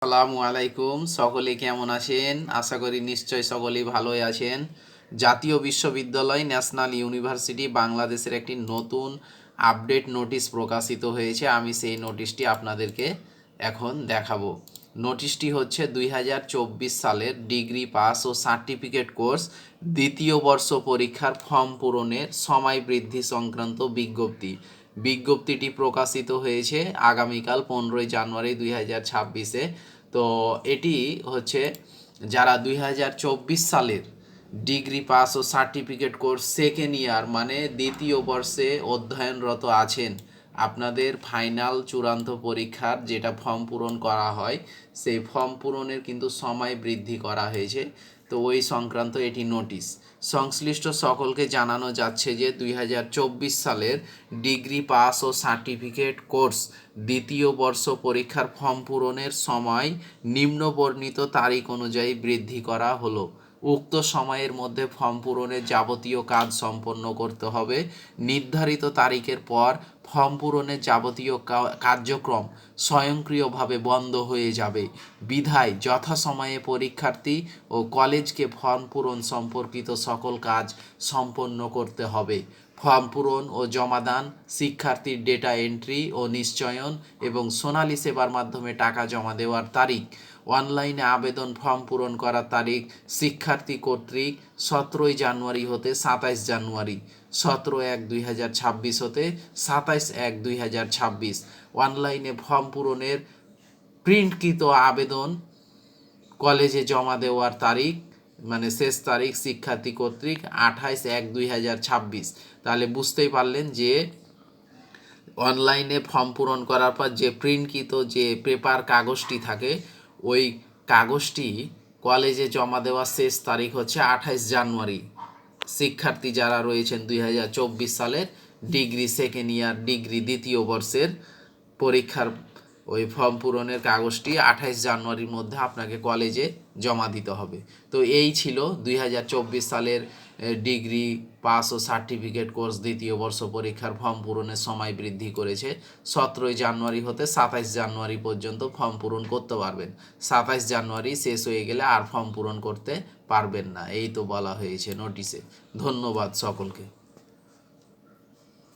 আসসালামু আলাইকুম। সকলে কেমন আছেন? আশা করি নিশ্চয় সকলেই ভালোই আছেন। জাতীয় বিশ্ববিদ্যালয় ন্যাশনাল ইউনিভার্সিটি বাংলাদেশের একটি নতুন আপডেট নোটিশ প্রকাশিত হয়েছে। আমি সেই নোটিশটি আপনাদেরকে এখন দেখাবো। নোটিশটি হচ্ছে 2024 সালের ডিগ্রি পাস ও সার্টিফিকেট কোর্স দ্বিতীয় বর্ষ পরীক্ষার ফর্ম পূরণের সময় বৃদ্ধি সংক্রান্ত বিজ্ঞপ্তি। বিজ্ঞপ্তিটি প্রকাশিত হয়েছে আগামীকাল 15ই জানুয়ারি 2026-এ। তো এটি হচ্ছে যারা 2024 সালের ডিগ্রি পাস ও সার্টিফিকেট কোর্স সেকেন্ড ইয়ার মানে দ্বিতীয় বর্ষে অধ্যয়নরত আছেন, আপনাদের ফাইনাল চূড়ান্ত পরীক্ষার যেটা ফর্ম পূরণ করা হয় সেই ফর্ম পূরণের কিন্তু সময় বৃদ্ধি করা হয়েছে। তো ওই সংক্রান্ত এটি নোটিশ। সংশ্লিষ্ট সকলকে জানানো যাচ্ছে যে 2024 সালের ডিগ্রি পাস ও সার্টিফিকেট কোর্স দ্বিতীয় বর্ষ পরীক্ষার ফর্ম পূরণের সময় নিম্নবর্ণিত তারিখ অনুযায়ী বৃদ্ধি করা হলো। উক্ত সময়ের মধ্যে ফর্ম পূরণের যাবতীয় কাজ সম্পন্ন করতে হবে। নির্ধারিত তারিখের পর ফর্ম পূরণের যাবতীয় কার্যক্রম স্বয়ংক্রিয়ভাবে বন্ধ হয়ে যাবে। বিধায় যথাসময়ে পরীক্ষার্থী ও কলেজকে ফর্ম পূরণ সম্পর্কিত সকল কাজ সম্পন্ন করতে হবে। ফর্ম পূরণ ও জমাদান, শিক্ষার্থীর ডেটা এন্ট্রি ও নিশ্চয়ন এবং সোনালী সেবার মাধ্যমে টাকা জমা দেওয়ার তারিখ, অনলাইনে আবেদন ফর্ম পূরণ করার তারিখ শিক্ষার্থী কর্তৃক 17 জানুয়ারি হতে 27 জানুয়ারি, 17/1/2026 হতে 27/1/2026। অনলাইনে ফর্ম পূরণের প্রিন্টকৃত আবেদন কলেজে জমা দেওয়ার তারিখ মানে শেষ তারিখ শিক্ষার্থী কর্তৃক 28/1/2026। তাহলে বুঝতেই পারলেন যে অনলাইনে ফর্ম পূরণ করার পর যে প্রিন্টকৃত যে পেপার কাগজটি থাকে ওই কাগজটি কলেজে জমা দেওয়ার শেষ তারিখ হচ্ছে 28 জানুয়ারি। শিক্ষার্থী যারা রয়েছেন 2024 সালের ডিগ্রি সেকেন্ড ইয়ার ডিগ্রি দ্বিতীয় বর্ষের পরীক্ষার ওই ফর্ম পূরণের কাগজটি 28 জানুয়ারির মধ্যে আপনাকে কলেজে জমা দিতে হবে। তো এই ছিল 2024 সালের ডিগ্রি পাস ও সার্টিফিকেট কোর্স দ্বিতীয় বর্ষ পরীক্ষার ফর্ম পূরণের সময় বৃদ্ধি করেছে। 17 জানুয়ারি হতে 27 জানুয়ারি পর্যন্ত ফর্ম পূরণ করতে পারবেন। 27 জানুয়ারি শেষ হয়ে গেলে আর ফর্ম পূরণ করতে পারবেন না, এই তো বলা হয়েছে নোটিশে। ধন্যবাদ সকলকে।